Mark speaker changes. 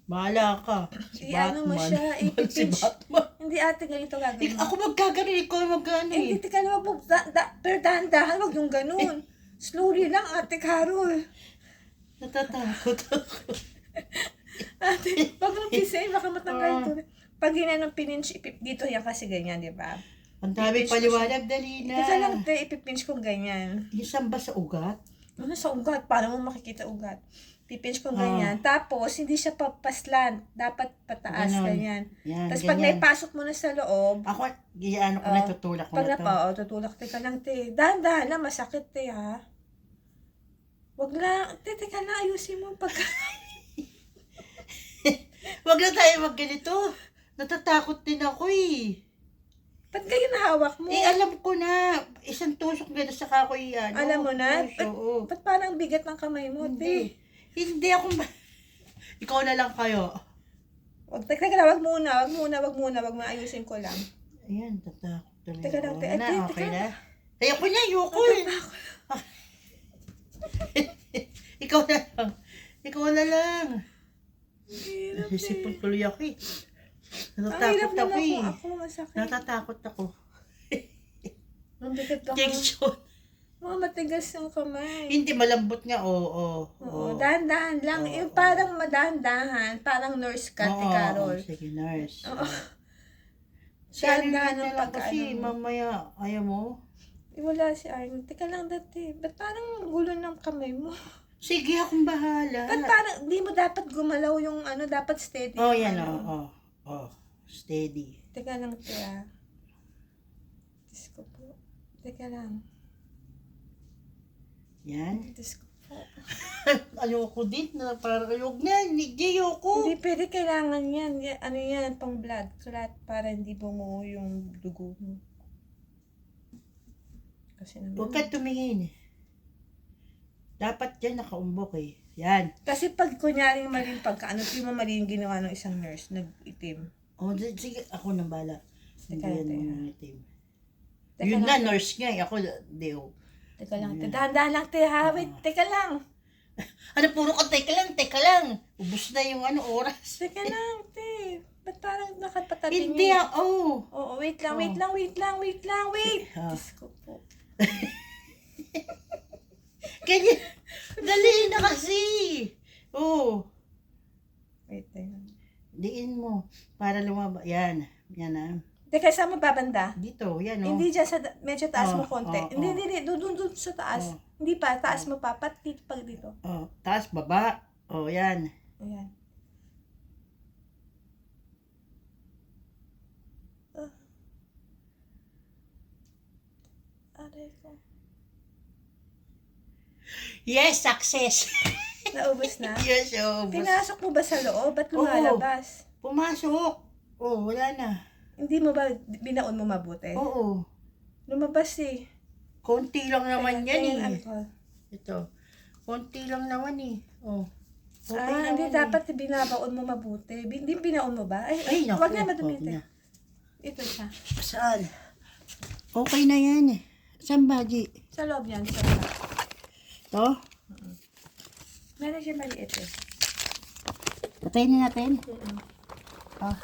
Speaker 1: Bahala ka. Si
Speaker 2: Ano mo
Speaker 1: Batman.
Speaker 2: siya,
Speaker 1: Si
Speaker 2: ipipinch.
Speaker 1: Batman.
Speaker 2: Hindi ate, ganito gagawin mo.
Speaker 1: Ako magkagano, ikaw magkano
Speaker 2: Hindi,
Speaker 1: eh.
Speaker 2: teka lang, pero dahan-dahan, wag yung ganun. Slowly lang, ate Carol.
Speaker 1: Natatakot ako.
Speaker 2: Ate, wag mong pisayin, baka matanggal ito. Pag ginanong pininch, dito yan kasi ganyan, di ba?
Speaker 1: Ang dami paliwanag, dali na.
Speaker 2: Teka lang, te, ipipinch kong ganyan.
Speaker 1: Isang ba sa ugat?
Speaker 2: Ano sa ugat? Paano mo makikita ugat? Pipinch kong ganyan. Tapos, hindi siya papaslan. Dapat pataas,
Speaker 1: Ganon.
Speaker 2: ganyan.
Speaker 1: Yan,
Speaker 2: Tapos, pag
Speaker 1: ganyan.
Speaker 2: naipasok mo na sa loob,
Speaker 1: Ako, ano ko na, tutulak ko
Speaker 2: pag
Speaker 1: na to.
Speaker 2: tutulak, teka lang, te. Dahan-dahan na, masakit, te, ha? Wag lang, te, teka lang, ayusin mo pagka...
Speaker 1: Wag na tayo magganito. Natatakot din ako eh.
Speaker 2: Ba't kayo nahawak mo?
Speaker 1: Eh, alam ko na. Isang tusok gano'n sa kakoy yan.
Speaker 2: Alam mo na?
Speaker 1: Oo.
Speaker 2: Ba't parang bigat ng kamay mo, te?
Speaker 1: Hindi ako Ikaw na lang kayo.
Speaker 2: Teka lang, wag muna, ayusin ko lang.
Speaker 1: Ayan, tatakot talaga.
Speaker 2: Teka lang, te.
Speaker 1: Okay na. Ayoko na, ayoko eh. Ikaw na lang. Ikaw na lang.
Speaker 2: Hirap,
Speaker 1: Nasisipon tuloy ako eh.
Speaker 2: Ang
Speaker 1: Natatakot
Speaker 2: hirap
Speaker 1: ako
Speaker 2: naman
Speaker 1: eh.
Speaker 2: ako, masakit.
Speaker 1: Natatakot ako.
Speaker 2: Ang bigat ako.
Speaker 1: Injection.
Speaker 2: Mga matigas yung kamay.
Speaker 1: Hindi, malambot nga. Oo.
Speaker 2: Dahan-dahan lang. Yung parang madahan-dahan, parang nurse ka, Ate Carol.
Speaker 1: Sige, nurse.
Speaker 2: Oo.
Speaker 1: Dahan-dahan
Speaker 2: Dahan-dahan ang
Speaker 1: lang kasi
Speaker 2: pagkaano mo.
Speaker 1: mamaya, ayaw mo.
Speaker 2: Wala si Arnie. Teka lang dati. Ba't parang gulo ng kamay mo?
Speaker 1: Sige, akong bahala.
Speaker 2: Ba't parang, di mo dapat gumalaw yung dapat steady.
Speaker 1: Oh,
Speaker 2: yung
Speaker 1: yan steady.
Speaker 2: Teka lang, Tia. Diyos ko po. Teka lang.
Speaker 1: Yan.
Speaker 2: Diyos ko po.
Speaker 1: Ayoko din na parang ayoko na. Hindi ayoko.
Speaker 2: Hindi pwede, kailangan yan. Ano yan, pang blood clot para hindi bumuo yung dugo mo. Kasi naman.
Speaker 1: Huwag ka tumingin. Dapat dyan nakaumbok eh. Yan.
Speaker 2: Kasi pag kunyaring maling di mo mali yung ginawa ng isang nurse, nag-itim.
Speaker 1: Oh, sige, ako nang bala. Hindi
Speaker 2: Teka,
Speaker 1: yan
Speaker 2: teka.
Speaker 1: mga itim.
Speaker 2: Teka
Speaker 1: Yun
Speaker 2: lang.
Speaker 1: na, nurse nga eh. Ako, di oh.
Speaker 2: Teka lang, te. Dahan-dahan lang, te, ha? Wait, teka lang.
Speaker 1: Ano, puro ka, teka lang. Ubus na yung oras.
Speaker 2: Teka lang, te. Ba't parang nakapatabi
Speaker 1: Hindi
Speaker 2: niyo? Oo, wait lang. Diyos ko po.
Speaker 1: Kanya, dali na kasi.
Speaker 2: Wait, teka.
Speaker 1: Diin mo. Para lumaba. Yan. Yan ah.
Speaker 2: Teka, saan mo babanda?
Speaker 1: Dito, yan oh.
Speaker 2: Hindi dyan sa, medyo taas mo
Speaker 1: Oh,
Speaker 2: konti.
Speaker 1: oh,
Speaker 2: Hindi. Doon sa taas.
Speaker 1: Oh.
Speaker 2: Hindi pa, taas mo pa. Pat dito, pag dito.
Speaker 1: Oh, taas, baba. Oh, yan.
Speaker 2: Ayan. Aray ko.
Speaker 1: Yes, success.
Speaker 2: Naubos na?
Speaker 1: Yes, ubus.
Speaker 2: Pinasok mo ba sa loob? Ba't lumalabas?
Speaker 1: Pumasok. Oh, wala na.
Speaker 2: Hindi mo ba, binaon mo mabuti?
Speaker 1: Oo.
Speaker 2: Lumabas eh.
Speaker 1: Konti lang naman yan
Speaker 2: Tingin
Speaker 1: eh.
Speaker 2: alcohol.
Speaker 1: Ito. Konti lang naman eh. Oh.
Speaker 2: Hindi dapat binabaon mo mabuti. Hindi binaon mo ba?
Speaker 1: Ay, naku.
Speaker 2: Wag na madumiti.
Speaker 1: Wag na.
Speaker 2: Ito siya.
Speaker 1: Saan? Okay na yan eh. Saan baji?
Speaker 2: Sa loob yan. Sa loob.
Speaker 1: Ito?
Speaker 2: Meron siya maliit eh.
Speaker 1: Patayin na natin.
Speaker 2: Mm-mm.
Speaker 1: Ah.